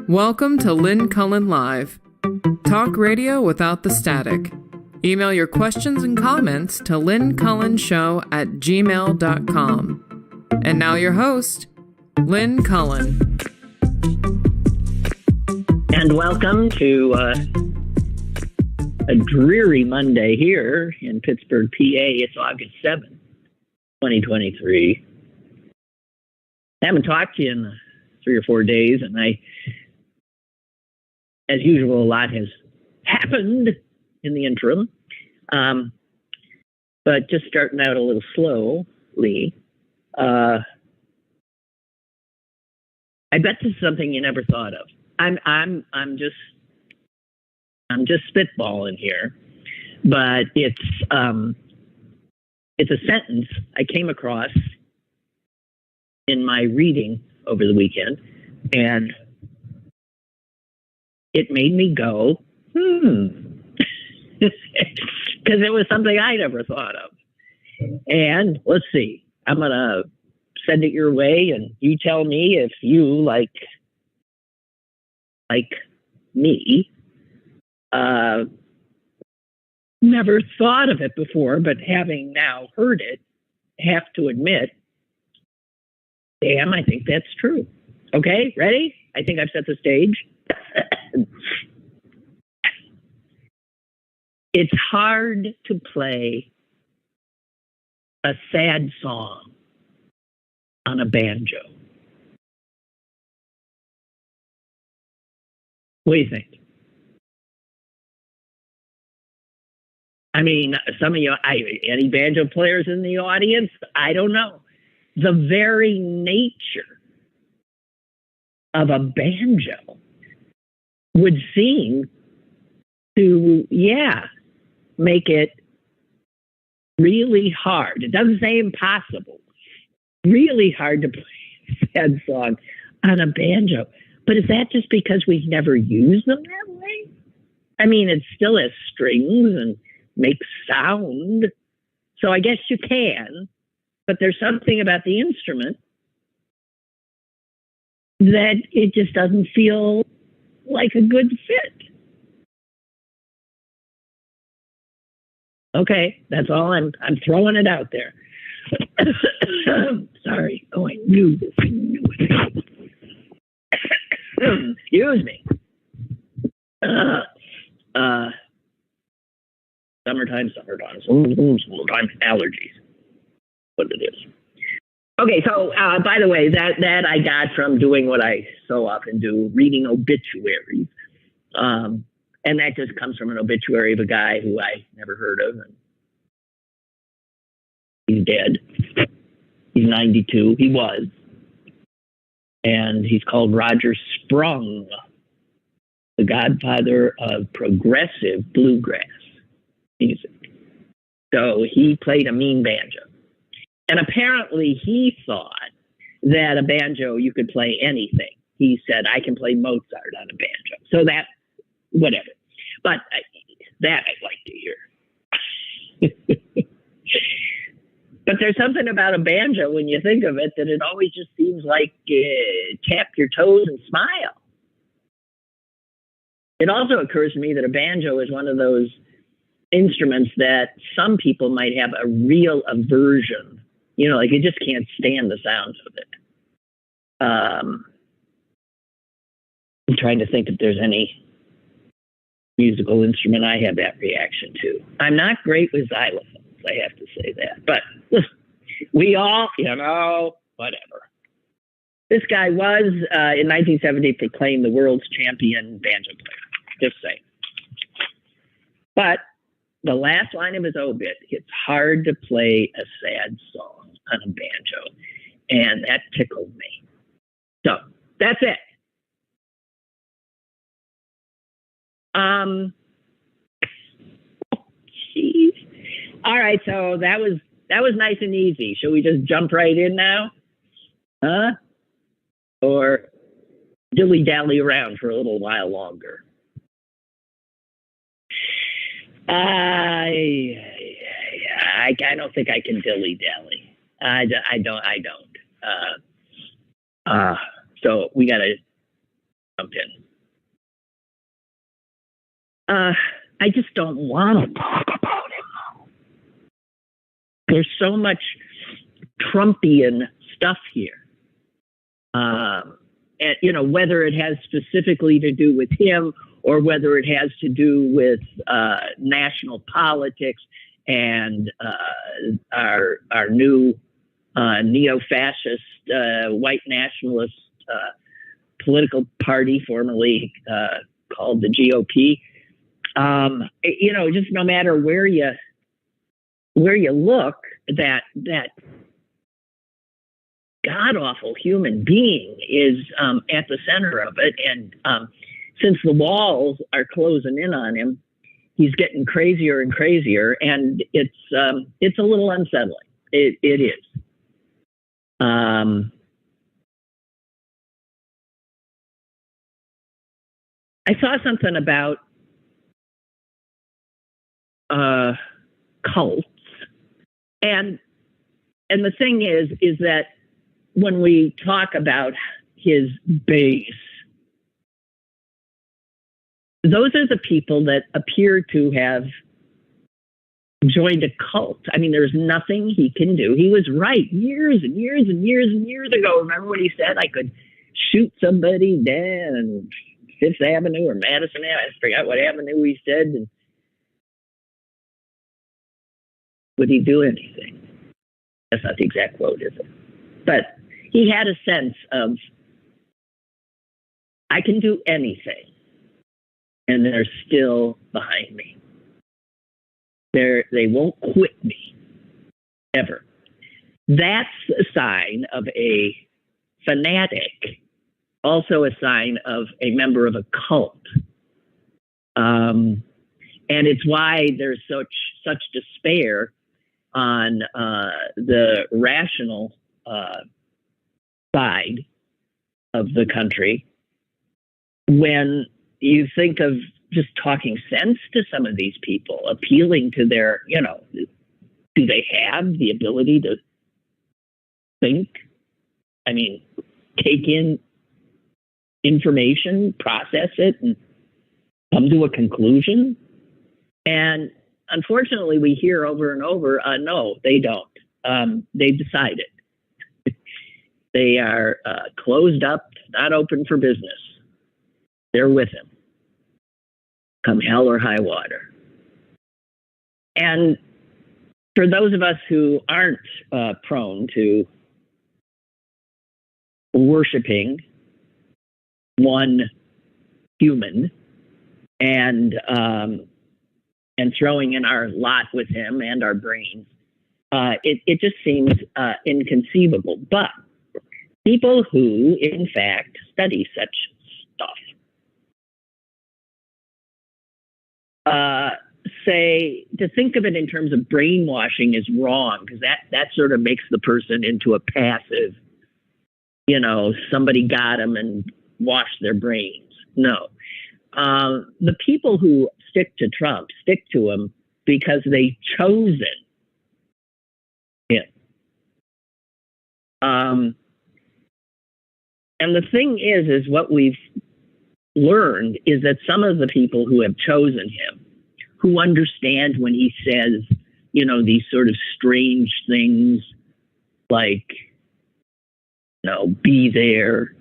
Welcome to Lynn Cullen Live. Talk radio without the static. Email your questions and comments to lynncullenshow@gmail.com. And now your host, Lynn Cullen. And welcome to a dreary Monday here in Pittsburgh, PA. It's August 7th, 2023. I haven't talked to you in 3 or 4 days, and as usual, a lot has happened in the interim. But just starting out a little slowly. I bet this is something you never thought of. I'm just spitballing here, but it's a sentence I came across in my reading over the weekend, and it made me go, because it was something I never thought of. And let's see, I'm going to send it your way, and you tell me if you, like me, never thought of it before, but having now heard it, have to admit, damn, I think that's true. Okay, ready? I think I've set the stage. It's hard to play a sad song on a banjo. What do you think? I mean, some of you, any banjo players in the audience? I don't know. The very nature of a banjo would seem to, make it really hard. It doesn't say impossible. Really hard to play a sad song on a banjo. But is that just because we've never used them that way? I mean, it still has strings and makes sound. So I guess you can. But there's something about the instrument that it just doesn't feel like a good fit. Okay, that's all. I'm throwing it out there. Sorry. Oh, I knew this. Excuse me. Summertime allergies. What it is. Okay, so by the way, that I got from doing what I so often do, reading obituaries. And that just comes from an obituary of a guy who I never heard of. And he's dead. He's 92. He was. And he's called Roger Sprung, the godfather of progressive bluegrass music. So he played a mean banjo. And apparently he thought that a banjo, you could play anything. He said, I can play Mozart on a banjo. So that, whatever. But that I'd like to hear. But there's something about a banjo when you think of it that it always just seems like tap your toes and smile. It also occurs to me that a banjo is one of those instruments that some people might have a real aversion. You know, like you just can't stand the sounds of it. I'm trying to think if there's any musical instrument I have that reaction to. I'm not great with xylophones, I have to say that. But listen, we all, whatever. This guy was, in 1970, proclaimed the world's champion banjo player. Just saying. But the last line of his obit, it's hard to play a sad song on a banjo. And that tickled me. So, that's it. Jeez. All right, so that was nice and easy. Shall we just jump right in now? Huh? Or dilly-dally around for a little while longer? I don't think I can dilly-dally. I don't. So we got to jump in. I just don't want to talk about him. There's so much Trumpian stuff here. And, whether it has specifically to do with him or whether it has to do with national politics and our new neo-fascist white nationalist political party, formerly called the GOP. Just no matter where you look, that god-awful human being is at the center of it. And since the walls are closing in on him, he's getting crazier and crazier, and it's a little unsettling. It is. I saw something about cults, and the thing is that when we talk about his base, those are the people that appear to have joined a cult. I mean, there's nothing he can do. He was right years and years and years and years ago. Remember what he said? I could shoot somebody down Fifth Avenue or Madison Avenue. I forgot what avenue he said. And would he do anything? That's not the exact quote, is it? But he had a sense of, I can do anything, and they're still behind me. They won't quit me, ever. That's a sign of a fanatic, also a sign of a member of a cult. And it's why there's such despair on the rational side of the country when you think of just talking sense to some of these people, appealing to their, do they have the ability to think? I mean, take in information, process it, and come to a conclusion? And unfortunately, we hear over and over, no, they don't. They've decided. They are closed up, not open for business. They're with him, come hell or high water. And for those of us who aren't prone to worshiping one human and throwing in our lot with him and our brains, it just seems inconceivable. But people who, in fact, study such stuff say to think of it in terms of brainwashing is wrong, because that sort of makes the person into a passive, somebody got them and washed their brains. No. The people who stick to Trump stick to him because they've chosen him. And the thing is what we've learned is that some of the people who have chosen him, who understand when he says, these sort of strange things like, be there,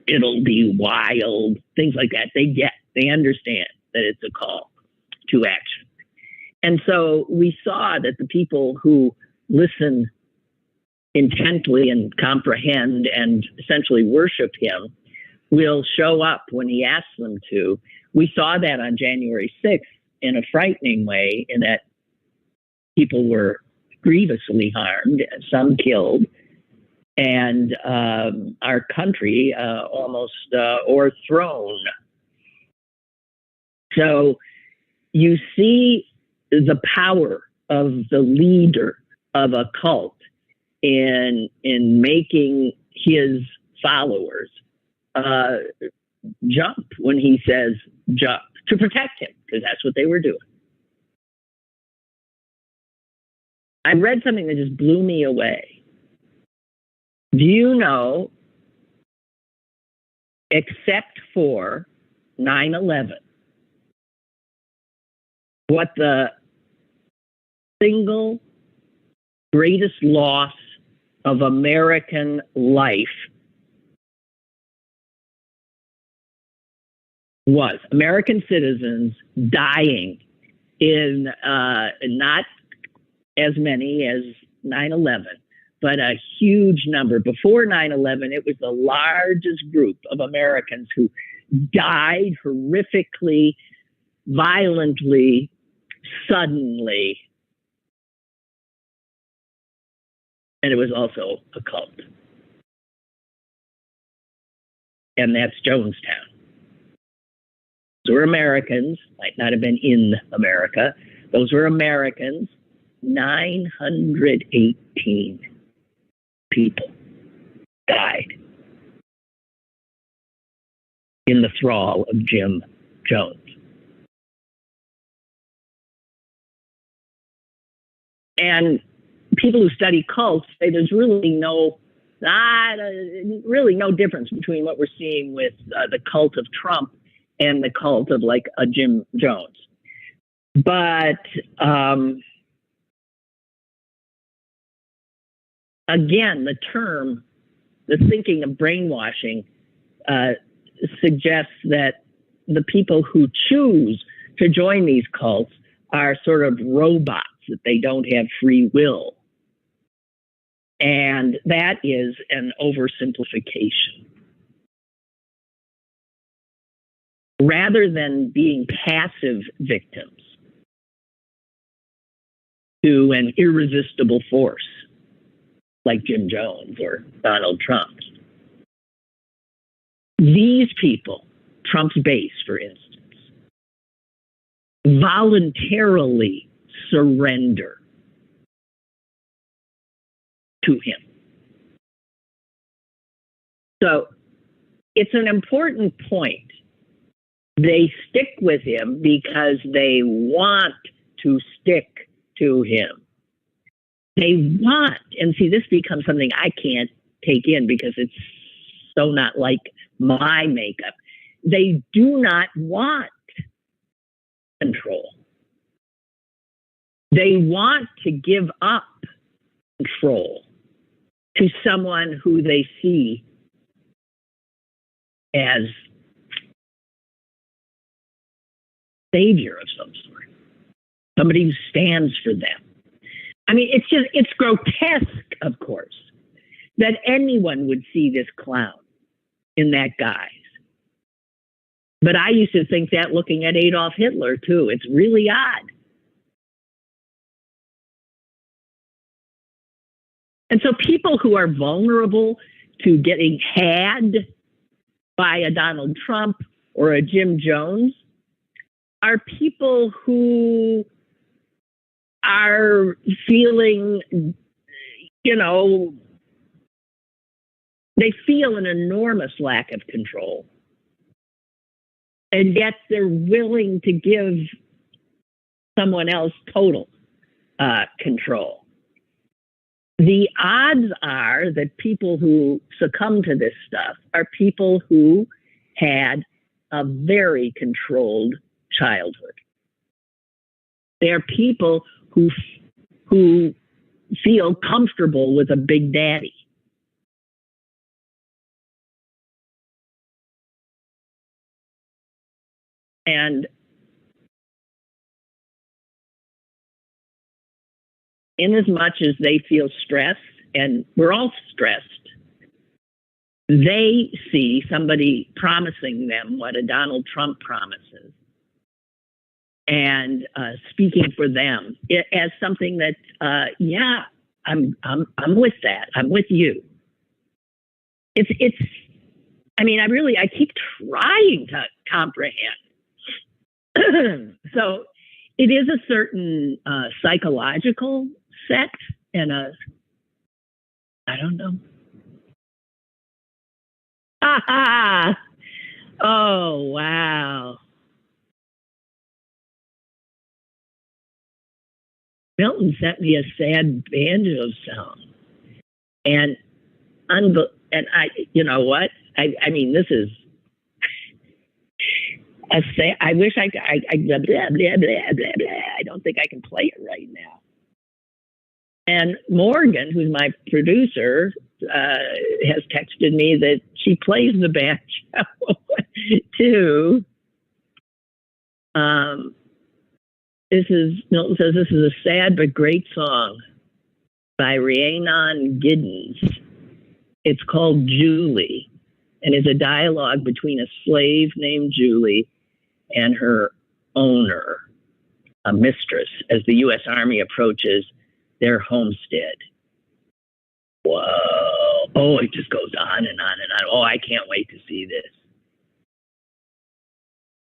it'll be wild, things like that. They understand that it's a call to action. And so we saw that the people who listen intently and comprehend and essentially worship him will show up when he asks them to. We saw that on January 6th in a frightening way, in that people were grievously harmed, some killed, and our country almost overthrown. So you see the power of the leader of a cult in making his followers jump when he says jump, to protect him, because that's what they were doing. I read something that just blew me away. Do you know except for 9/11, what the single greatest loss of American life was. American citizens dying in not as many as 9/11, but a huge number. Before 9/11, it was the largest group of Americans who died horrifically, violently, suddenly. And it was also a cult. And that's Jonestown. Those were Americans, might not have been in America. Those were Americans. 918 people died in the thrall of Jim Jones. And people who study cults say there's really no difference between what we're seeing with the cult of Trump and the cult of like a Jim Jones. But again, the thinking of brainwashing suggests that the people who choose to join these cults are sort of robots, that they don't have free will. And that is an oversimplification. Rather than being passive victims to an irresistible force like Jim Jones or Donald Trump, these people, Trump's base, for instance, voluntarily surrender to him. So it's an important point. They stick with him because they want to stick to him. They want, and see, this becomes something I can't take in because it's so not like my makeup. They do not want control. They want to give up control to someone who they see as savior of some sort, somebody who stands for them. I mean, it's grotesque, of course, that anyone would see this clown in that guise. But I used to think that looking at Adolf Hitler, too. It's really odd. And so people who are vulnerable to getting had by a Donald Trump or a Jim Jones are people who are feeling, they feel an enormous lack of control. And yet they're willing to give someone else total control. The odds are that people who succumb to this stuff are people who had a very controlled childhood. They're people who feel comfortable with a big daddy. And in as much as they feel stressed, and we're all stressed, they see somebody promising them what a Donald Trump promises and speaking for them as something that, I'm with that. I'm with you. I keep trying to comprehend. So it is a certain psychological set and I don't know. Oh, wow. Milton sent me a sad banjo song. And I, you know what? I mean, this is I wish I blah, blah, blah, blah, blah, blah. I don't think I can play it right now. And Morgan, who's my producer, has texted me that she plays the banjo too. Milton says this is a sad but great song by Rhiannon Giddens. It's called Julie, and is a dialogue between a slave named Julie and her owner, a mistress, as the U.S. Army approaches their homestead. Whoa. Oh, it just goes on and on and on. Oh, I can't wait to see this.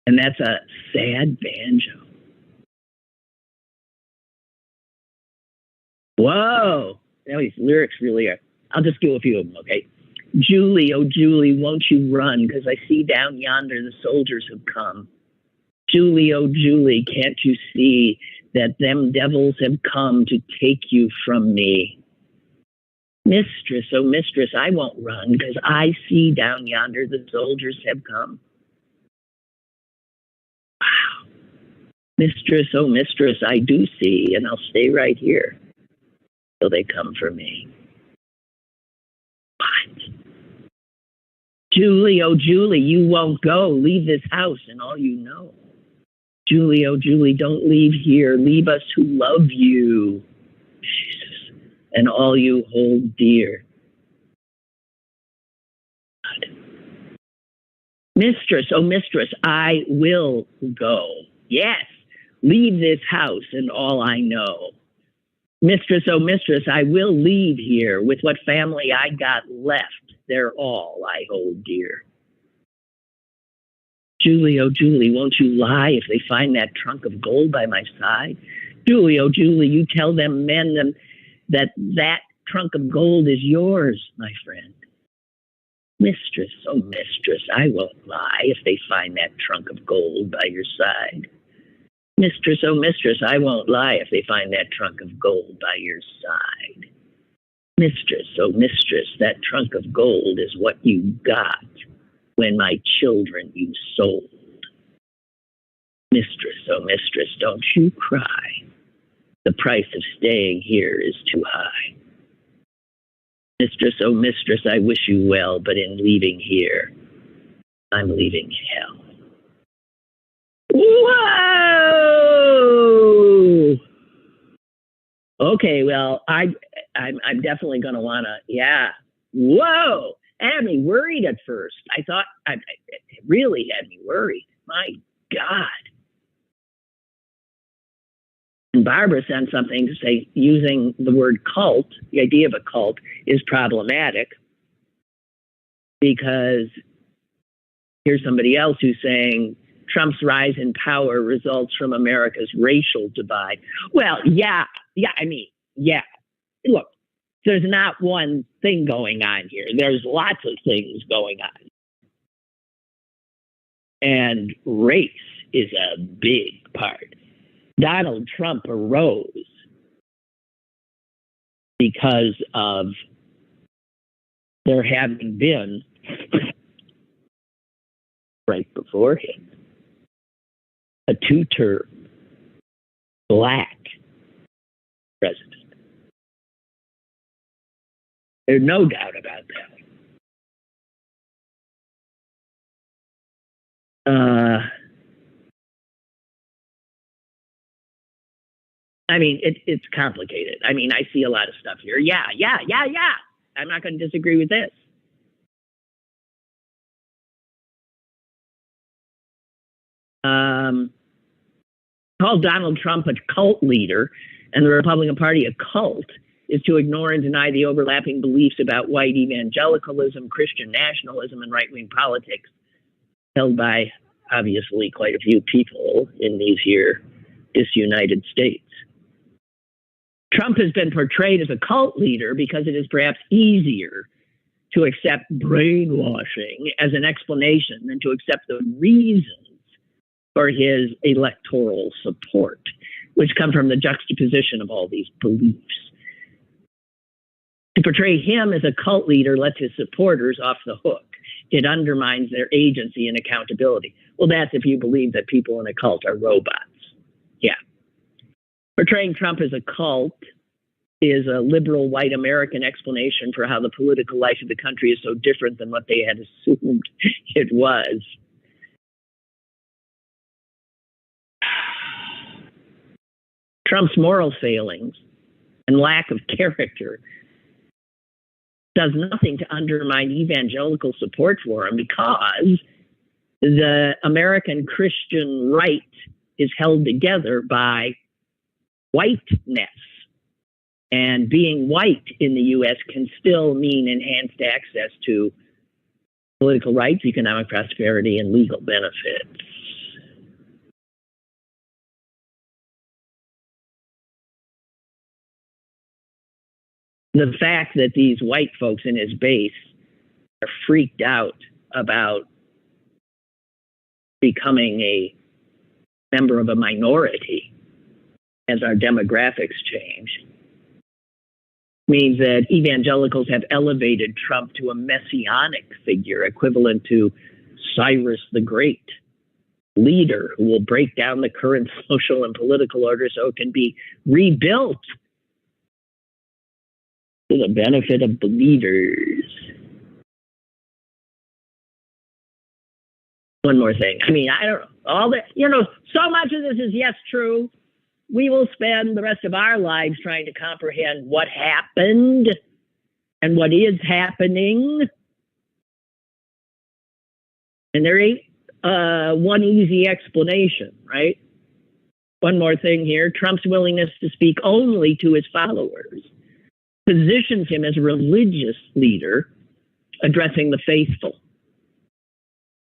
And that's a sad banjo. Whoa. Now these lyrics really are. I'll just do a few of them, okay? Julie, oh Julie, won't you run? Because I see down yonder the soldiers have come. Julie, oh Julie, can't you see that them devils have come to take you from me? Mistress, oh mistress, I won't run, because I see down yonder the soldiers have come. Wow. Mistress, oh mistress, I do see, and I'll stay right here till they come for me. What? Julie, oh Julie, you won't go. Leave this house and all you know. Julie, oh Julie, don't leave here. Leave us who love you. Jesus. And all you hold dear. God. Mistress, oh mistress, I will go. Yes, leave this house and all I know. Mistress, oh mistress, I will leave here with what family I got left. They're all I hold dear. Julie, oh Julie, won't you lie if they find that trunk of gold by my side? Julie, oh Julie, you tell them men that trunk of gold is yours, my friend. Mistress, oh mistress, I won't lie if they find that trunk of gold by your side. Mistress, oh mistress, I won't lie if they find that trunk of gold by your side. Mistress, oh mistress, that trunk of gold is what you got when my children you sold. Mistress, oh mistress, don't you cry. The price of staying here is too high. Mistress, oh mistress, I wish you well, but in leaving here, I'm leaving hell. Whoa! Okay, well, I'm definitely going to want to, yeah. Whoa! It had me worried at first. I thought, it really had me worried. My God. And Barbara sent something to say using the word cult, the idea of a cult, is problematic because here's somebody else who's saying Trump's rise in power results from America's racial divide. Well, yeah. Look, there's not one thing going on here. There's lots of things going on. And race is a big part. Donald Trump arose because of there having been, right before him, a two-term black president. There's no doubt about that. I mean, it's complicated. I mean, I see a lot of stuff here. Yeah. I'm not going to disagree with this. Call Donald Trump a cult leader and the Republican Party a cult is to ignore and deny the overlapping beliefs about white evangelicalism, Christian nationalism, and right-wing politics held by, obviously, quite a few people in these here disunited states. Trump has been portrayed as a cult leader because it is perhaps easier to accept brainwashing as an explanation than to accept the reasons for his electoral support, which come from the juxtaposition of all these beliefs. To portray him as a cult leader lets his supporters off the hook. it undermines their agency and accountability. Well, that's if you believe that people in a cult are robots. Yeah. Portraying Trump as a cult is a liberal white American explanation for how the political life of the country is so different than what they had assumed it was. Trump's moral failings and lack of character does nothing to undermine evangelical support for him, because the American Christian right is held together by whiteness. And being white in the U.S. can still mean enhanced access to political rights, economic prosperity, and legal benefits. The fact that these white folks in his base are freaked out about becoming a member of a minority as our demographics change means that evangelicals have elevated Trump to a messianic figure equivalent to Cyrus the Great, leader who will break down the current social and political order so it can be rebuilt to the benefit of believers. One more thing. I mean, I don't know. All that, so much of this is, yes, true. We will spend the rest of our lives trying to comprehend what happened and what is happening. And there ain't one easy explanation, right? One more thing here. Trump's willingness to speak only to his followers positions him as a religious leader addressing the faithful,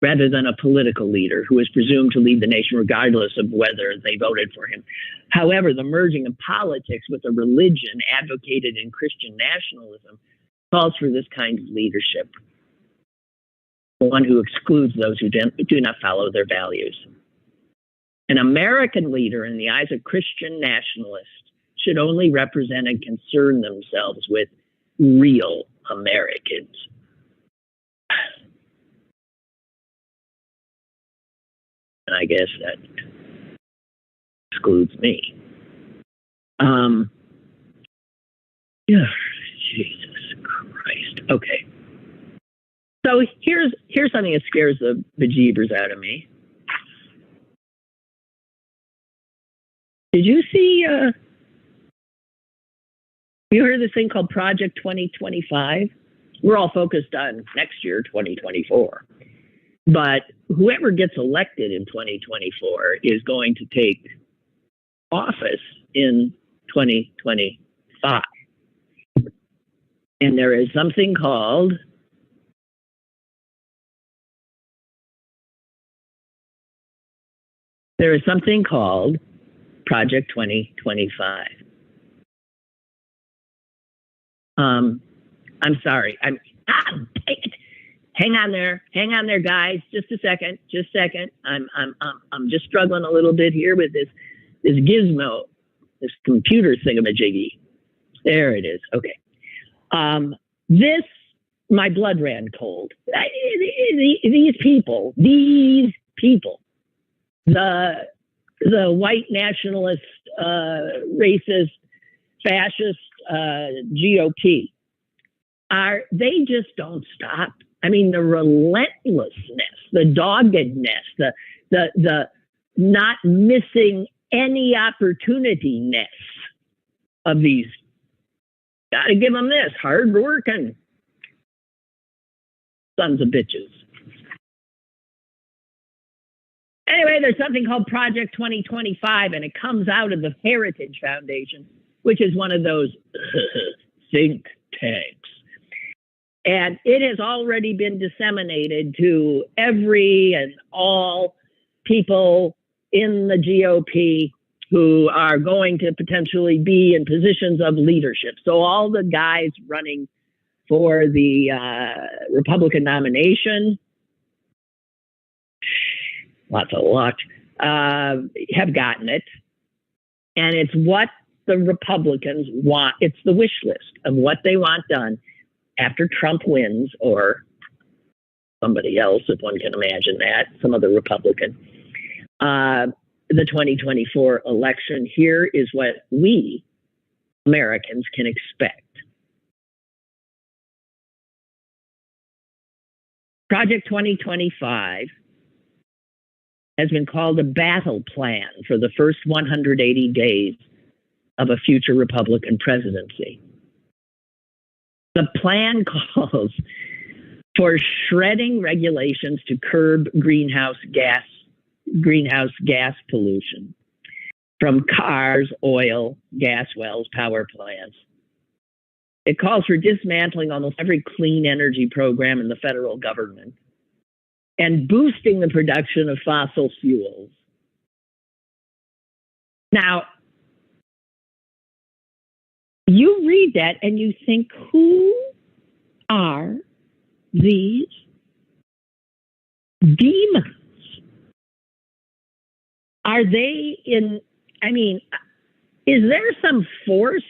rather than a political leader who is presumed to lead the nation regardless of whether they voted for him. However, the merging of politics with a religion advocated in Christian nationalism calls for this kind of leadership, one who excludes those who do not follow their values. An American leader in the eyes of Christian nationalists should only represent and concern themselves with real Americans. And I guess that excludes me. Yeah, Jesus Christ. Okay. So here's something that scares the bejeebers out of me. Did you see? You heard of this thing called Project 2025? We're all focused on next year, 2024. But whoever gets elected in 2024 is going to take office in 2025. And there is something called Project 2025. I'm sorry. Hang on there, guys. Just a second. I'm just struggling a little bit here with this gizmo, this computer thingamajiggy. There it is. Okay. My blood ran cold. These people, the white nationalist, racist, fascist GOP, they just don't stop. I mean, the relentlessness, the doggedness, the not missing any opportunity-ness of these. Gotta give them this, hard working sons of bitches. Anyway, there's something called Project 2025, and it comes out of the Heritage Foundation, which is one of those think tanks. And it has already been disseminated to every and all people in the GOP who are going to potentially be in positions of leadership. So all the guys running for the Republican nomination, lots of luck, have gotten it. And it's what the Republicans want. It's the wish list of what they want done after Trump wins, or somebody else, if one can imagine that, some other Republican. The 2024 election, here is what we Americans can expect. Project 2025 has been called a battle plan for the first 180 days of a future Republican presidency. The plan calls for shredding regulations to curb greenhouse gas pollution from cars, oil, gas wells, power plants. It calls for dismantling almost every clean energy program in the federal government and boosting the production of fossil fuels. Now, you read that and you think, who are these demons? Are they is there some force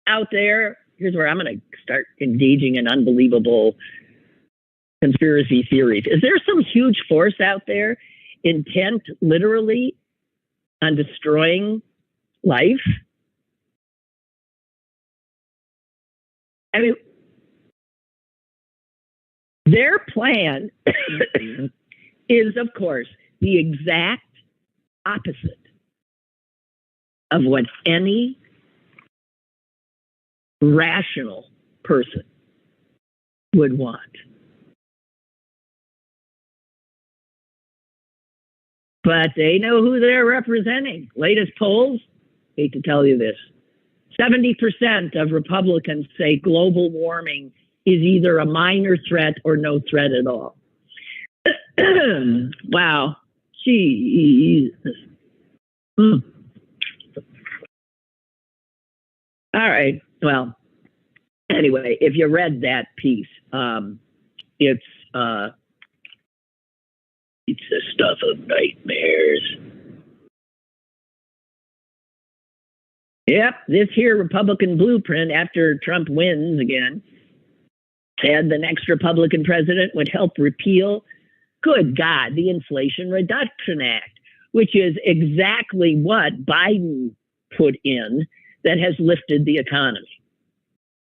out there? Here's where I'm going to start engaging in unbelievable conspiracy theories. Is there some huge force out there intent literally on destroying life? I mean, their plan is, of course, the exact opposite of what any rational person would want. But they know who they're representing. Latest polls, hate to tell you this, 70% of Republicans say global warming is either a minor threat or no threat at all. Wow. Jesus. All right. Well, anyway, if you read that piece, it's the stuff of nightmares. Yep, this here Republican blueprint, after Trump wins again, said the next Republican president would help repeal, good God, the Inflation Reduction Act, which is exactly what Biden put in that has lifted the economy.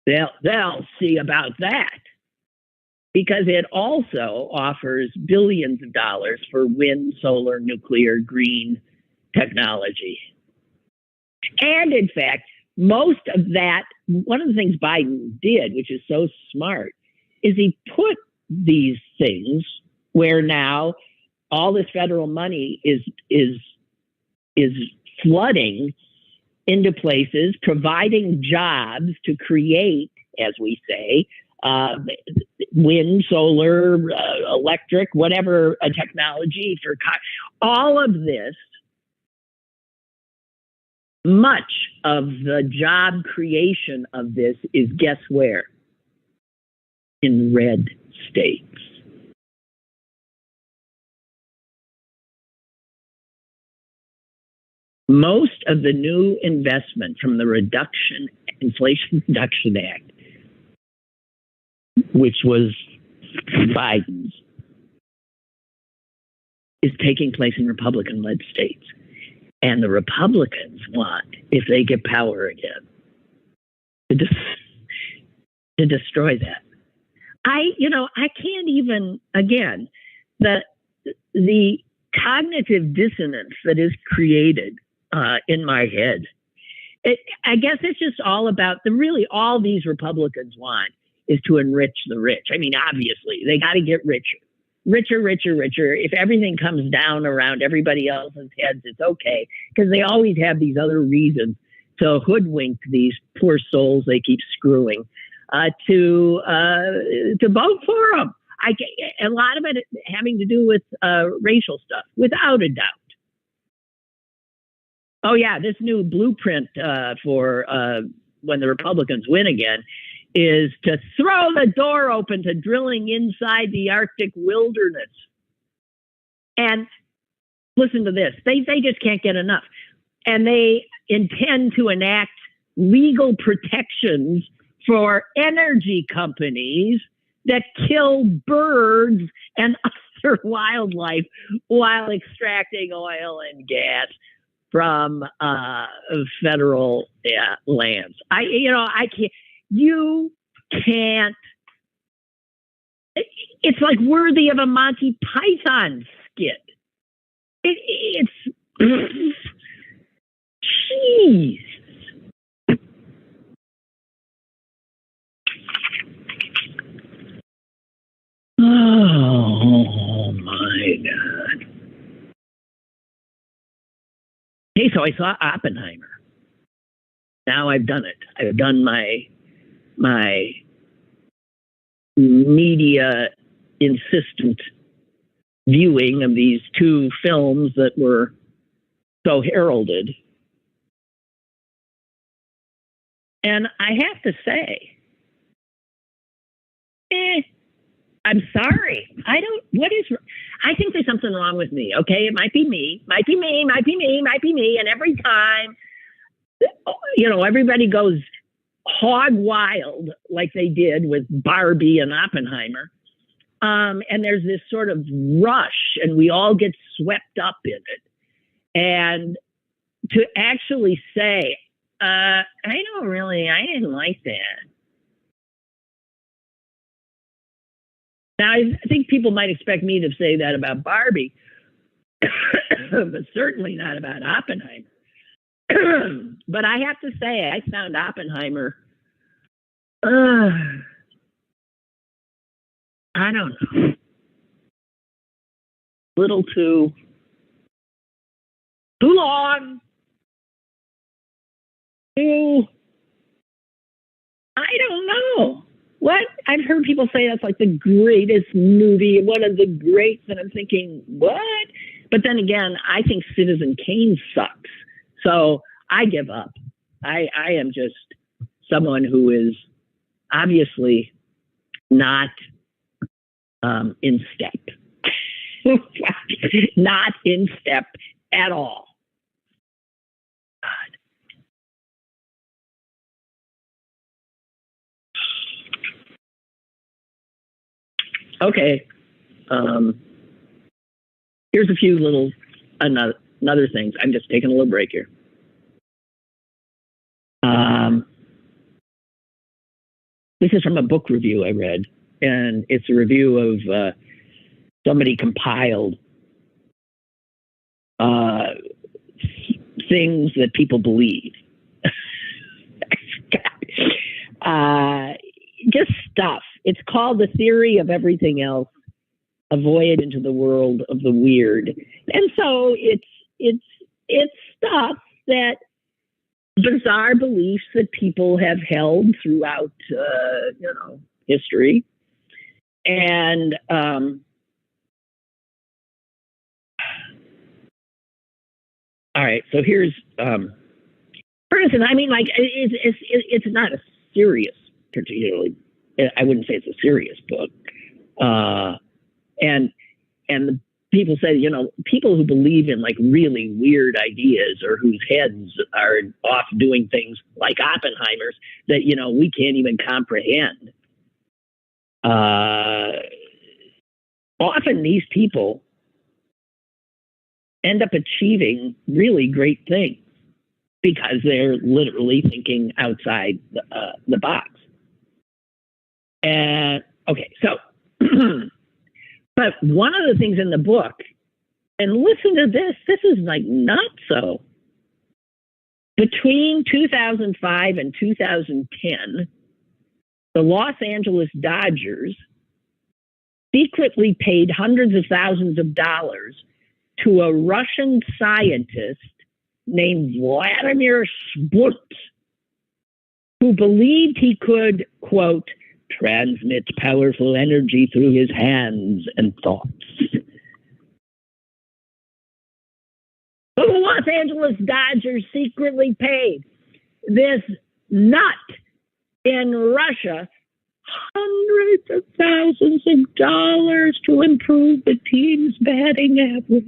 They'll see about that, because it also offers billions of dollars for wind, solar, nuclear, green technology. And in fact, most of that, one of the things Biden did, which is so smart, is he put these things where now all this federal money is flooding into places, providing jobs to create, as we say, wind, solar, electric, whatever technology for all of this. Much of the job creation of this is, guess where? In red states. Most of the new investment from the Inflation Reduction Act, which was Biden's, is taking place in Republican-led states. And the Republicans want, if they get power again, to destroy that. I can't even, again, the cognitive dissonance that is created in my head. I guess it's just all about all these Republicans want is to enrich the rich. I mean, obviously, they got to get richer. Richer, richer, richer. If everything comes down around everybody else's heads, it's okay, because they always have these other reasons to hoodwink these poor souls they keep screwing to vote for them. A lot of it having to do with racial stuff, without a doubt. Oh yeah, this new blueprint for when the Republicans win again is to throw the door open to drilling inside the Arctic wilderness. And listen to this, they just can't get enough. And they intend to enact legal protections for energy companies that kill birds and other wildlife while extracting oil and gas from federal lands. I can't. You can't. It's like worthy of a Monty Python skit. It's jeez. Oh my God. Hey, so I saw Oppenheimer. Now I've done it. I've done my media insistent viewing of these two films that were so heralded. And I have to say, I'm sorry. I think there's something wrong with me. Okay. It might be me. And every time, everybody goes hog wild like they did with Barbie and Oppenheimer. And there's this sort of rush and we all get swept up in it. And to actually say, I didn't like that. Now, I think people might expect me to say that about Barbie, but certainly not about Oppenheimer. But I have to say, I found Oppenheimer, I don't know, a little too long, I don't know. What? I've heard people say that's like the greatest movie, one of the greats, and I'm thinking, what? But then again, I think Citizen Kane sucks. So I give up. I am just someone who is obviously not in step. Not in step at all. God. Okay. Here's a few little another things. I'm just taking a little break here. This is from a book review I read, and it's a review of somebody compiled things that people believe. Just stuff. It's called The Theory of Everything Else, A Voyage into the World of the Weird. And so it's stuff that bizarre beliefs that people have held throughout, history. And all right, so here's, for instance, I mean, like, it's not a serious, particularly, I wouldn't say it's a serious book. And the people say, people who believe in like really weird ideas or whose heads are off doing things like Oppenheimer's that, we can't even comprehend. Often these people end up achieving really great things because they're literally thinking outside the box. And okay, so, but one of the things in the book, and listen to this is like not so. Between 2005 and 2010, the Los Angeles Dodgers secretly paid hundreds of thousands of dollars to a Russian scientist named Vladimir Sput, who believed he could, quote, transmit powerful energy through his hands and thoughts. The Los Angeles Dodgers secretly paid this nut in Russia hundreds of thousands of dollars to improve the team's batting average.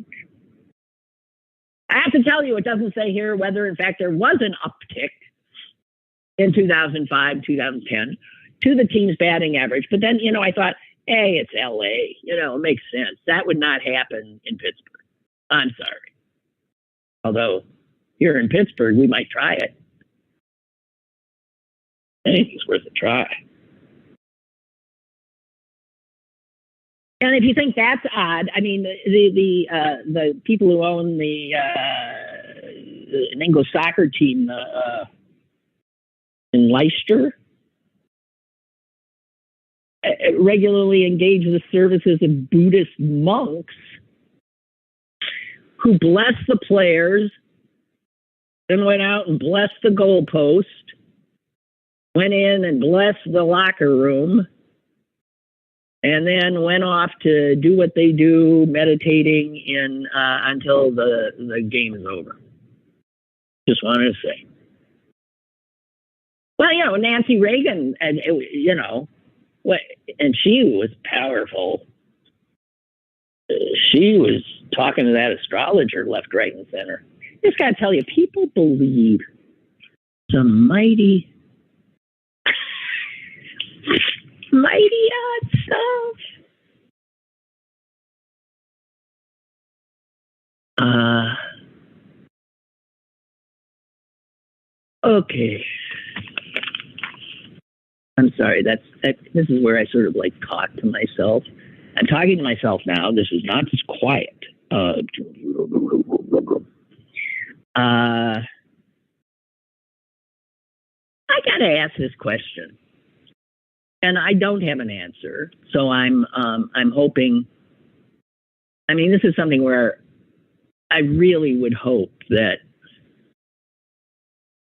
I have to tell you, it doesn't say here whether, in fact, there was an uptick in 2005, 2010. to the team's batting average. But then, I thought, hey, it's LA. It makes sense. That would not happen in Pittsburgh. I'm sorry. Although here in Pittsburgh, we might try it. Anything's worth a try. And if you think that's odd, I mean, the people who own an English soccer team in Leicester regularly engage the services of Buddhist monks who bless the players, then went out and blessed the goalpost, went in and blessed the locker room, and then went off to do what they do, meditating until the game is over. Just wanted to say. Well, Nancy Reagan, and she was powerful. She was talking to that astrologer left, right, and center. Just got to tell you, people believe some mighty odd stuff. Okay. I'm sorry. This is where I sort of like talk to myself. I'm talking to myself now. This is not just quiet. I got to ask this question, and I don't have an answer. So I'm hoping. I mean, this is something where I really would hope that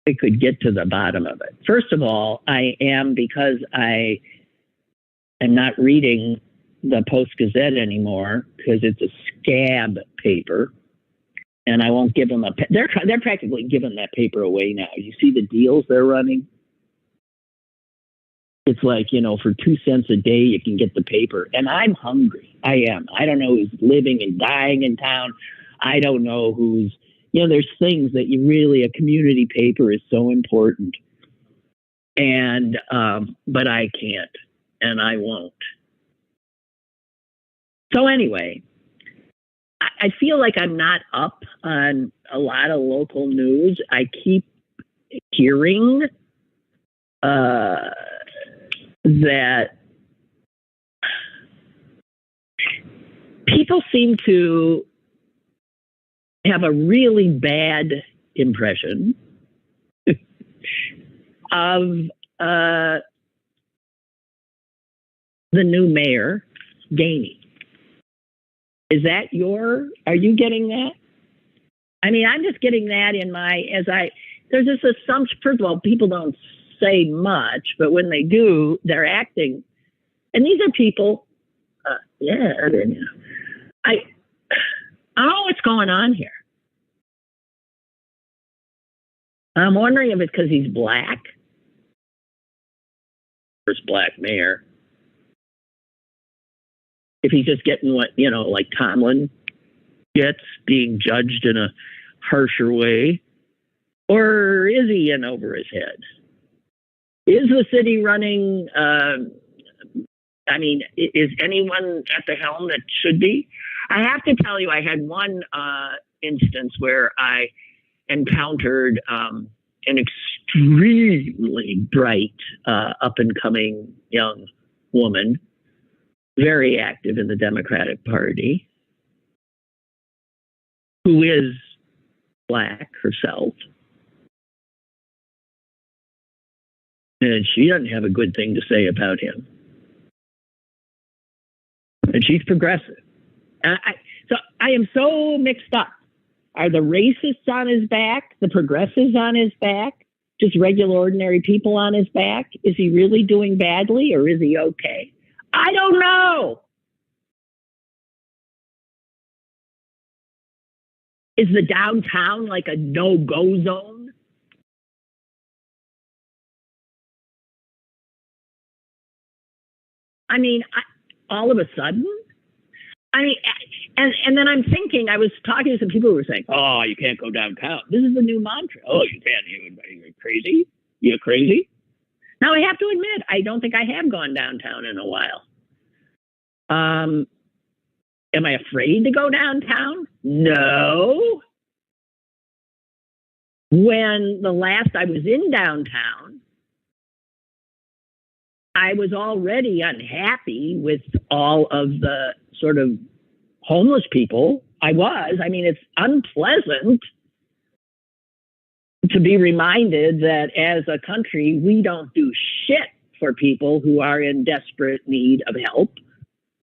I could get to the bottom of it. First of all, because I am not reading the Post-Gazette anymore because it's a scab paper, and I won't give them they're practically giving that paper away now. You see the deals they're running? It's like, for 2 cents a day, you can get the paper. And I'm hungry. I am. I don't know who's living and dying in town. I don't know who's, there's things that a community paper is so important. And, but I can't, and I won't. So anyway, I feel like I'm not up on a lot of local news. I keep hearing, that people seem to have a really bad impression of the new mayor, Gainey. Are you getting that? I mean, I'm just getting that there's this assumption. First of all, people don't say much, but when they do, they're acting. And these are people, I don't know what's going on here. I'm wondering if it's because he's black. First black mayor. If he's just getting what, like Tomlin gets, being judged in a harsher way. Or is he in over his head? Is the city running, is anyone at the helm that should be? I have to tell you, I had one instance where I encountered an extremely bright, up-and-coming young woman, very active in the Democratic Party, who is black herself. And she doesn't have a good thing to say about him. And she's progressive. So I am so mixed up. Are the racists on his back? The progressives on his back? Just regular, ordinary people on his back? Is he really doing badly, or is he okay? I don't know. Is the downtown like a no-go zone? I mean, all of a sudden? And then I'm thinking, I was talking to some people who were saying, oh, you can't go downtown. This is the new mantra. Oh, you can't. You're crazy? You're crazy? Now, I have to admit, I don't think I have gone downtown in a while. Am I afraid to go downtown? No. When the last I was in downtown, I was already unhappy with all of the sort of homeless people. I mean, it's unpleasant to be reminded that as a country, we don't do shit for people who are in desperate need of help.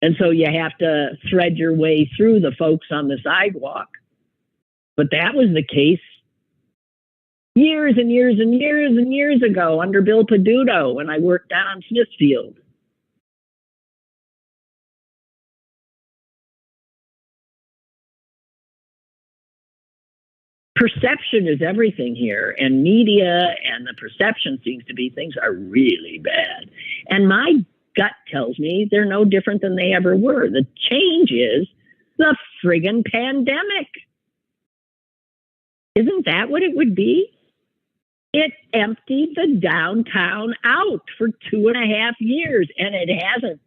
And so you have to thread your way through the folks on the sidewalk. But that was the case years and years and years and years ago under Bill Peduto when I worked down on Smithfield. Perception is everything here, and media and the perception seems to be things are really bad. And my gut tells me they're no different than they ever were. The change is the friggin' pandemic. Isn't that what it would be? It emptied the downtown out for 2.5 years, and it hasn't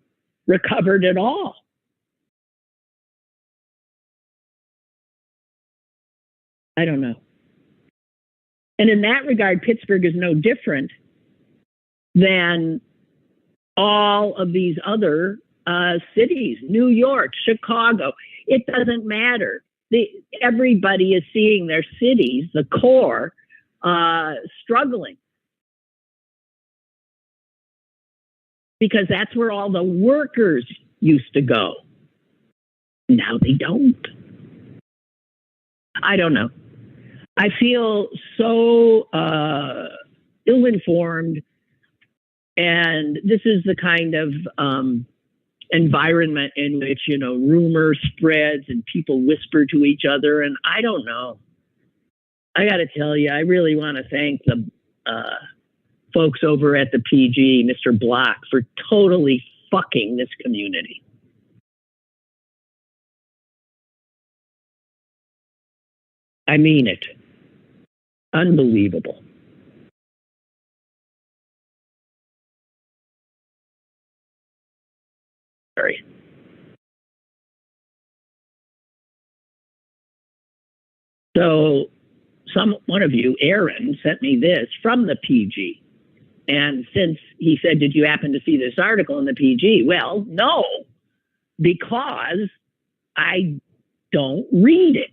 recovered at all. I don't know. And in that regard, Pittsburgh is no different than all of these other cities, New York, Chicago. It doesn't matter. Everybody is seeing their cities, the core, struggling. Because that's where all the workers used to go. Now they don't. I don't know. I feel so ill-informed, and this is the kind of environment in which, rumor spreads and people whisper to each other, and I don't know. I got to tell you, I really want to thank the folks over at the PG, Mr. Block, for totally fucking this community. I mean it. Unbelievable. Sorry. So one of you, Aaron, sent me this from the PG. And since he said, did you happen to see this article in the PG? Well, no, because I don't read it.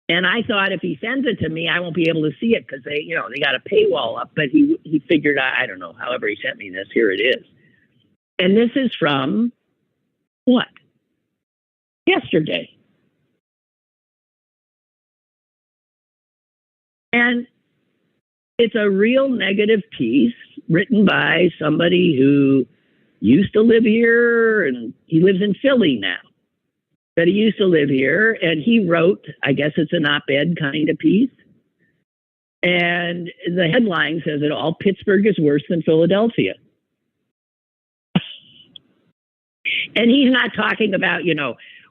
And I thought if he sends it to me, I won't be able to see it because they got a paywall up. But he figured, I don't know, however he sent me this, here it is. And this is from what? Yesterday. And it's a real negative piece written by somebody who used to live here, and he lives in Philly now. But he used to live here, and he wrote, I guess it's an op-ed kind of piece. And the headline says it all: Pittsburgh is worse than Philadelphia. And he's not talking about,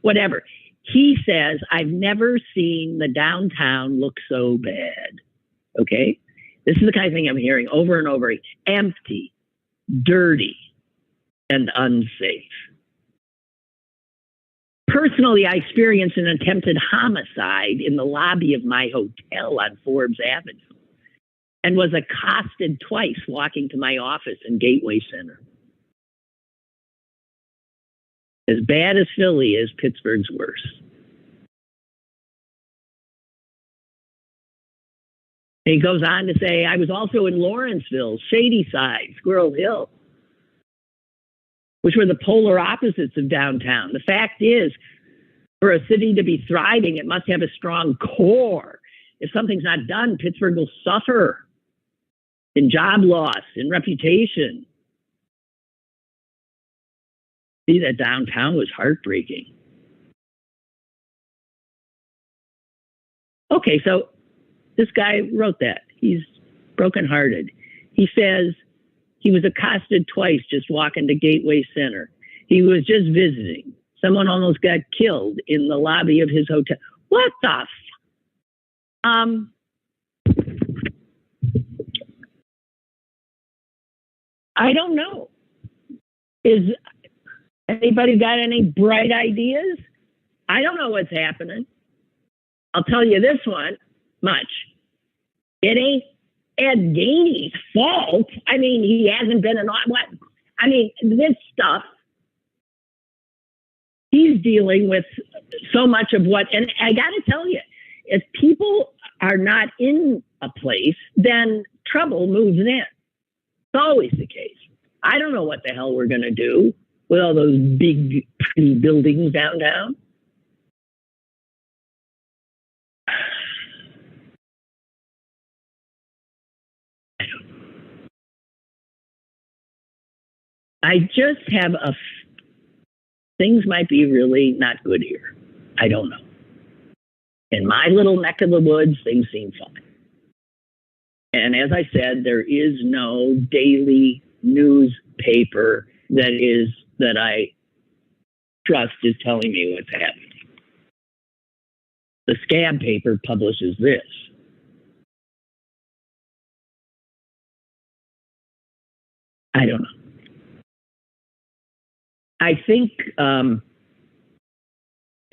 whatever. He says, I've never seen the downtown look so bad. Okay? This is the kind of thing I'm hearing over and over. Empty, dirty, and unsafe. Personally, I experienced an attempted homicide in the lobby of my hotel on Forbes Avenue and was accosted twice walking to my office in Gateway Center. As bad as Philly is, Pittsburgh's worse. And he goes on to say, I was also in Lawrenceville, Shadyside, Squirrel Hill, which were the polar opposites of downtown. The fact is, for a city to be thriving, it must have a strong core. If something's not done, Pittsburgh will suffer in job loss, in reputation. See, that downtown was heartbreaking. Okay, so this guy wrote that. He's brokenhearted. He says he was accosted twice just walking to Gateway Center. He was just visiting. Someone almost got killed in the lobby of his hotel. What the I don't know. Is anybody got any bright ideas? I don't know what's happening. I'll tell you this much. It ain't Ed Gainey's fault. I mean, he hasn't been this stuff, he's dealing with so much of what, and I got to tell you, if people are not in a place, then trouble moves in. It's always the case. I don't know what the hell we're going to do with all those big, pretty buildings downtown. I just have things might be really not good here. I don't know. In my little neck of the woods, things seem fine. And as I said, there is no daily newspaper that I trust is telling me what's happening. The Scab paper publishes this. I don't know. I think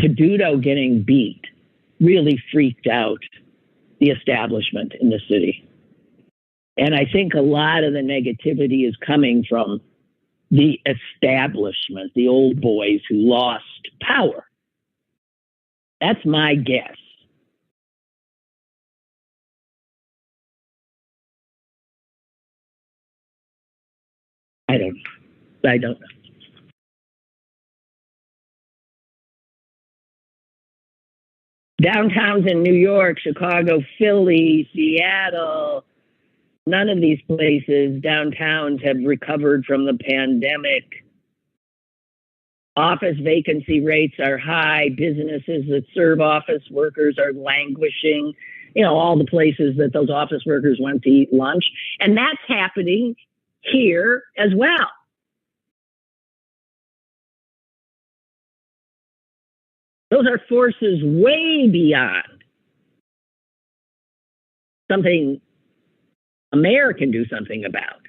Peduto getting beat really freaked out the establishment in the city. And I think a lot of the negativity is coming from the establishment, the old boys who lost power. That's my guess. I don't know. Downtowns in New York, Chicago, Philly, Seattle, none of these places, downtowns, have recovered from the pandemic. Office vacancy rates are high. Businesses that serve office workers are languishing. You know, all the places that those office workers went to eat lunch. And that's happening here as well. Those are forces way beyond something a mayor can do something about.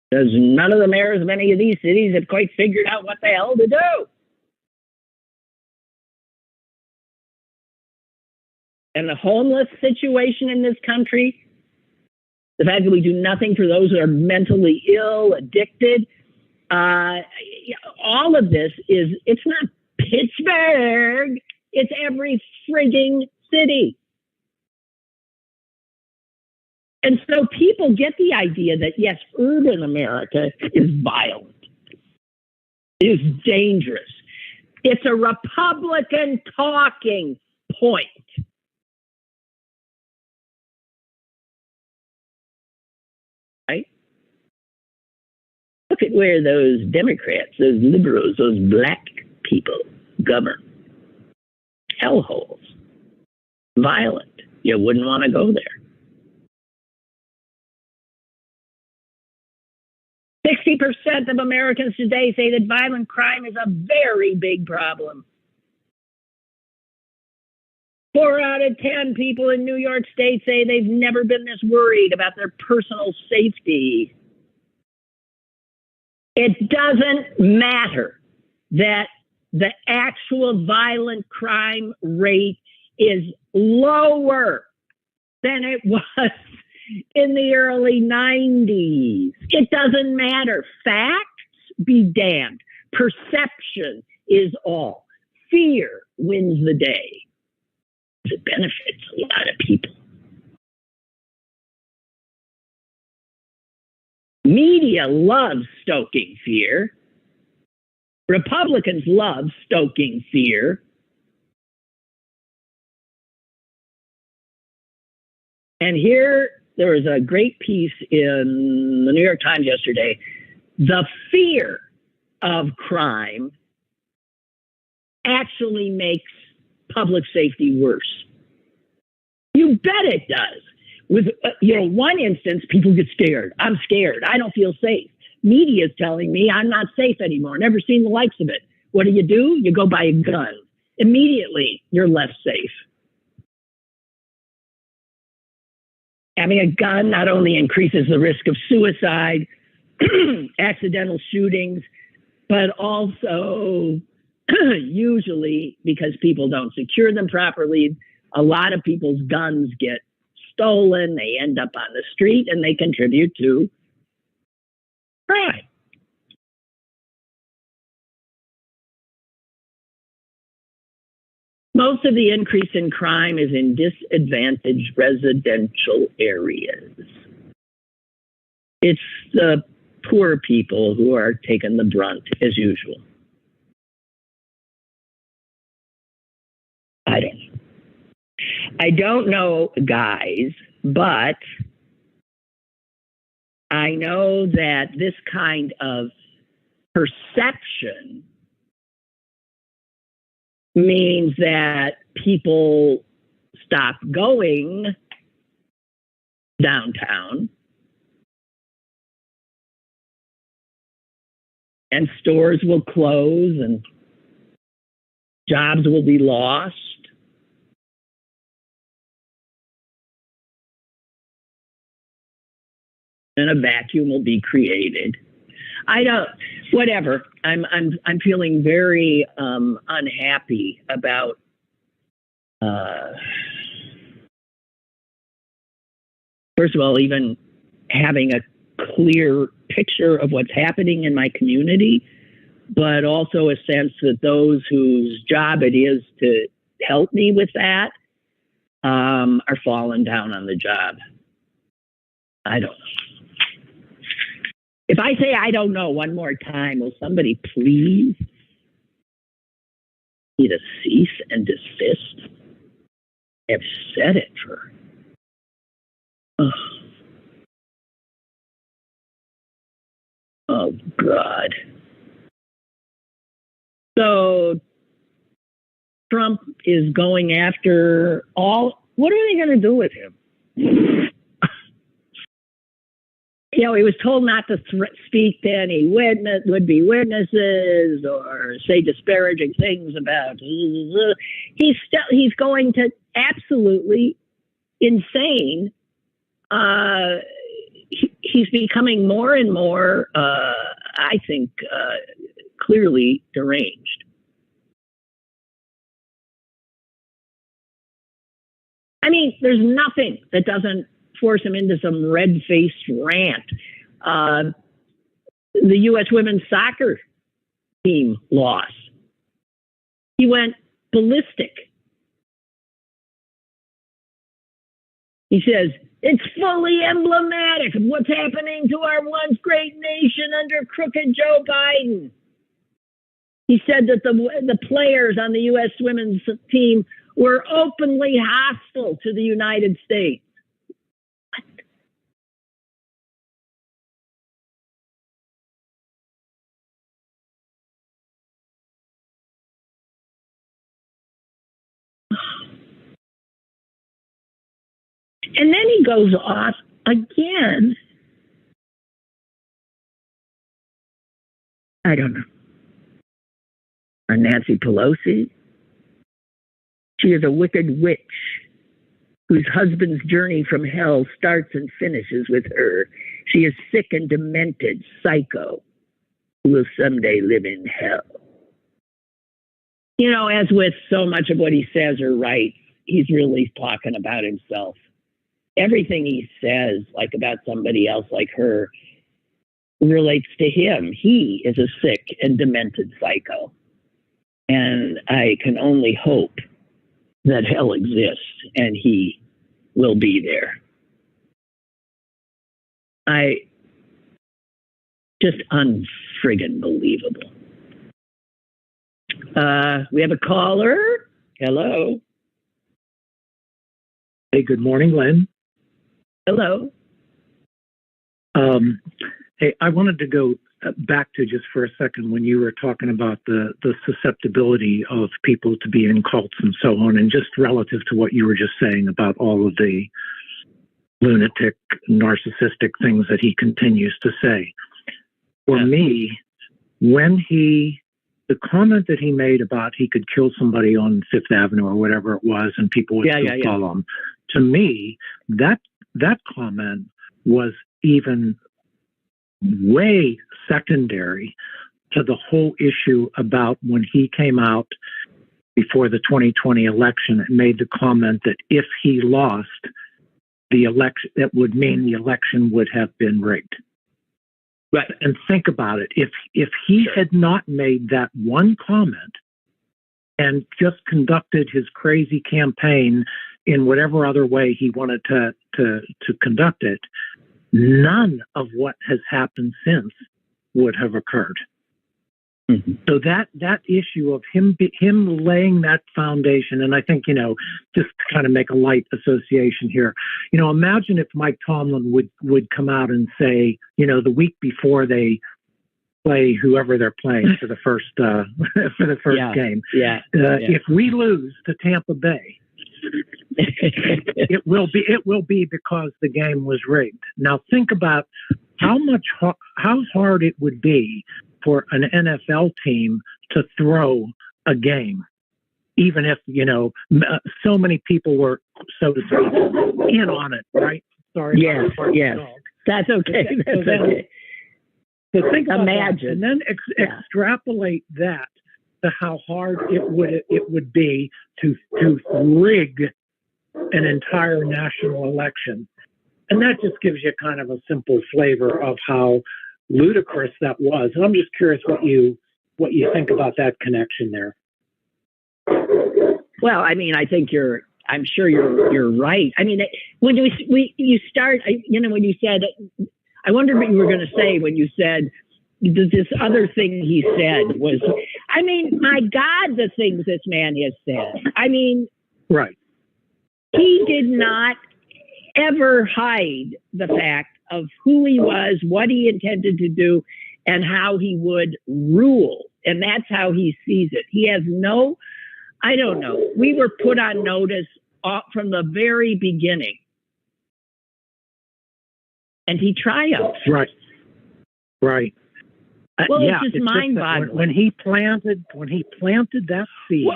Because none of the mayors of any of these cities have quite figured out what the hell to do. And the homeless situation in this country, the fact that we do nothing for those who are mentally ill, addicted, all of this it's not Pittsburgh, it's every frigging city. And so people get the idea that, yes, urban America is violent, is dangerous. It's a Republican talking point. Right? Look at where those Democrats, those liberals, those black people govern. Hellholes. Violent. You wouldn't want to go there. 60% of Americans today say that violent crime is a very big problem. 4 out of 10 people in New York State say they've never been this worried about their personal safety. It doesn't matter that the actual violent crime rate is lower than it was in the early 90s. It doesn't matter. Facts be damned. Perception is all. Fear wins the day. It benefits a lot of people. Media loves stoking fear. Republicans love stoking fear. And here, there was a great piece in the New York Times yesterday. The fear of crime actually makes public safety worse. You bet it does. With one instance, people get scared. I'm scared. I don't feel safe. Media is telling me I'm not safe anymore. Never seen the likes of it. What do? You go buy a gun. Immediately, you're less safe. Having a gun not only increases the risk of suicide, accidental shootings, but also usually because people don't secure them properly, a lot of people's guns get stolen, they end up on the street, and they contribute to crime. Most of the increase in crime is in disadvantaged residential areas. It's the poor people who are taking the brunt, as usual. I don't know, guys, but I know that this kind of perception means that people stop going downtown and stores will close and jobs will be lost. And a vacuum will be created. Whatever. I'm feeling very unhappy about first of all, even having a clear picture of what's happening in my community, but also a sense that those whose job it is to help me with that are falling down on the job. I don't know. If I say I don't know one more time, will somebody please need a cease and desist? I've said it for... Oh, God. So Trump is going after all... What are they going to do with him? You know, he was told not to speak to any would-be witnesses or say disparaging things about. He's going to absolutely insane. He's becoming more and more, I think, clearly deranged. I mean, there's nothing that doesn't force him into some red-faced rant. The U.S. women's soccer team lost. He went ballistic. He says, it's fully emblematic of what's happening to our once great nation under crooked Joe Biden. He said that the players on the U.S. women's team were openly hostile to the United States. And then he goes off again. I don't know. On Nancy Pelosi. She is a wicked witch whose husband's journey from hell starts and finishes with her. She is sick and demented psycho who will someday live in hell. You know, as with so much of what he says or writes, he's really talking about himself. Everything he says, like about somebody else like her, relates to him. He is a sick and demented psycho. And I can only hope that hell exists and he will be there. Just unfriggin' believable. We have a caller. Hello. Hey, good morning, Lynn. Hello. Hey, I wanted to go back to just for a second when you were talking about the susceptibility of people to be in cults and so on, and just relative to what you were just saying about all of the lunatic, narcissistic things that he continues to say. For me, when the comment that he made about he could kill somebody on Fifth Avenue or whatever it was, and people would still follow him, to me, that that comment was even way secondary to the whole issue about when he came out before the 2020 election and made the comment that if he lost the election, that would mean the election would have been rigged. Right. And think about it. If he had not made that one comment and just conducted his crazy campaign in whatever other way he wanted to conduct it, none of what has happened since would have occurred. Mm-hmm. So that issue of him laying that foundation, and I think, just to kind of make a light association here, imagine if Mike Tomlin would come out and say, the week before they play whoever they're playing for the first game, if we lose to Tampa Bay, it will be because the game was rigged. Now think about how hard it would be for an NFL team to throw a game, even if, so many people were, so to speak, in on it, right? Sorry. Yes. That's okay. So think about that, and then extrapolate that to how hard it would be to rig an entire national election. And that just gives you kind of a simple flavor of how ludicrous that was. And I'm just curious what you think about that connection there. Well, I mean, I'm sure you're right. I mean, when you start, when you said, I wondered what you were going to say when you said this other thing he said was, I mean, my God, the things this man has said. I mean, right. He did not ever hide the fact of who he was, what he intended to do, and how he would rule. And that's how he sees it. He has I don't know. We were put on notice from the very beginning. And he triumphed. Right. Well, it's just mind-boggling. When he planted that seed,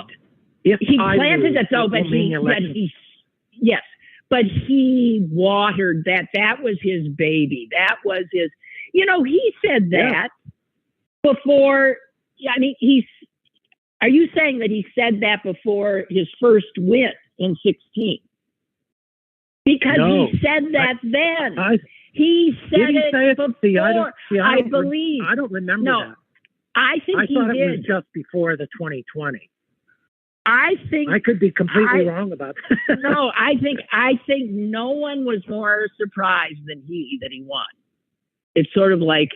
yes. But he watered that. That was his baby. That was his, he said that before. I mean, are you saying that he said that before his first win in 16? Because he said that then. He said it before. I believe. I don't remember that. I think he thought did. It was just before the 2020. I think I could be completely wrong about that. No, I think no one was more surprised than that he won. It's sort of like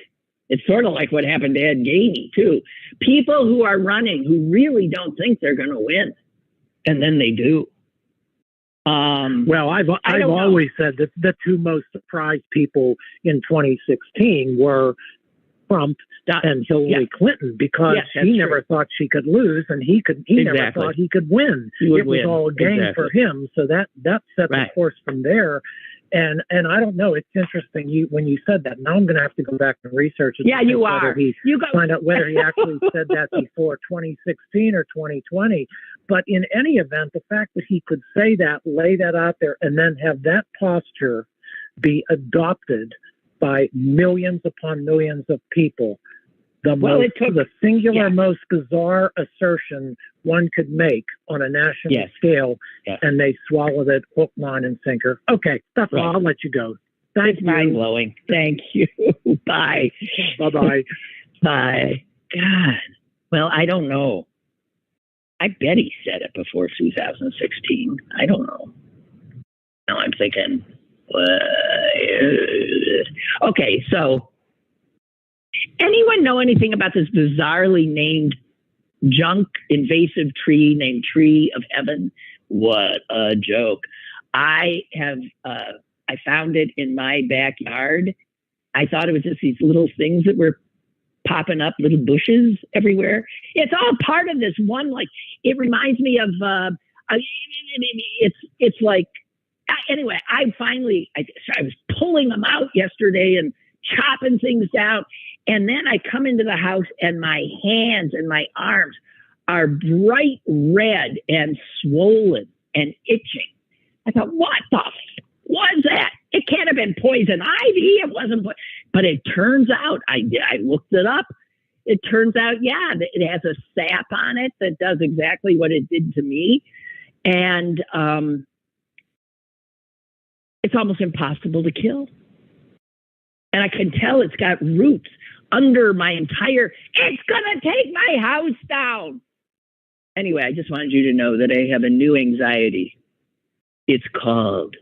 what happened to Ed Gainey too. People who are running who really don't think they're going to win, and then they do. Well, I've always said that the two most surprised people in 2016 were Trump and Hillary Clinton, because he never thought she could lose, and he never thought he could win. It was all a game for him. So that set the course from there. And I don't know. It's interesting when you said that. Now I'm going to have to go back and research it. Yeah, you are. Find out whether he actually said that before 2016 or 2020. But in any event, the fact that he could say that, lay that out there, and then have that posture be adopted by millions upon millions of people, the singular, most bizarre assertion one could make on a national scale, and they swallowed it hook, line, and sinker. Okay, that's all. I'll let you go. Thank you. Mind-blowing. Thank you. Bye. Bye-bye. Bye. God. Well, I don't know. I bet he said it before 2016. I don't know. Now I'm thinking, okay, so anyone know anything about this bizarrely named junk invasive tree named Tree of Heaven? What a joke. I found it in my backyard. I thought it was just these little things that were popping up, little bushes everywhere. It's all part of this one, it reminds me of, it's like, anyway, I was pulling them out yesterday and chopping things down. And then I come into the house and my hands and my arms are bright red and swollen and itching. I thought, what is that? have been poison ivy. It wasn't, but it turns out, I looked it up. It turns out, yeah, it has a sap on it that does exactly what it did to me. And it's almost impossible to kill. And I can tell it's got roots under my entire, it's going to take my house down. Anyway, I just wanted you to know that I have a new anxiety. It's called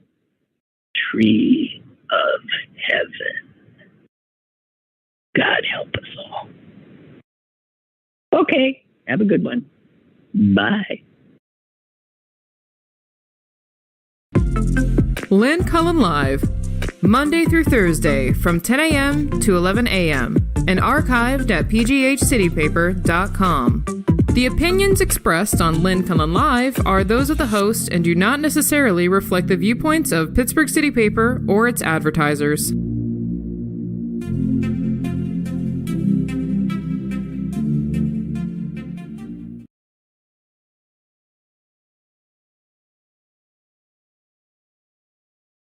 Tree of Heaven. God help us all. Okay, have a good one. Bye. Lynn Cullen Live, Monday through Thursday from 10 a.m. to 11 a.m. and archived at pghcitypaper.com. The opinions expressed on Lynn Cullen Live are those of the host and do not necessarily reflect the viewpoints of Pittsburgh City Paper or its advertisers.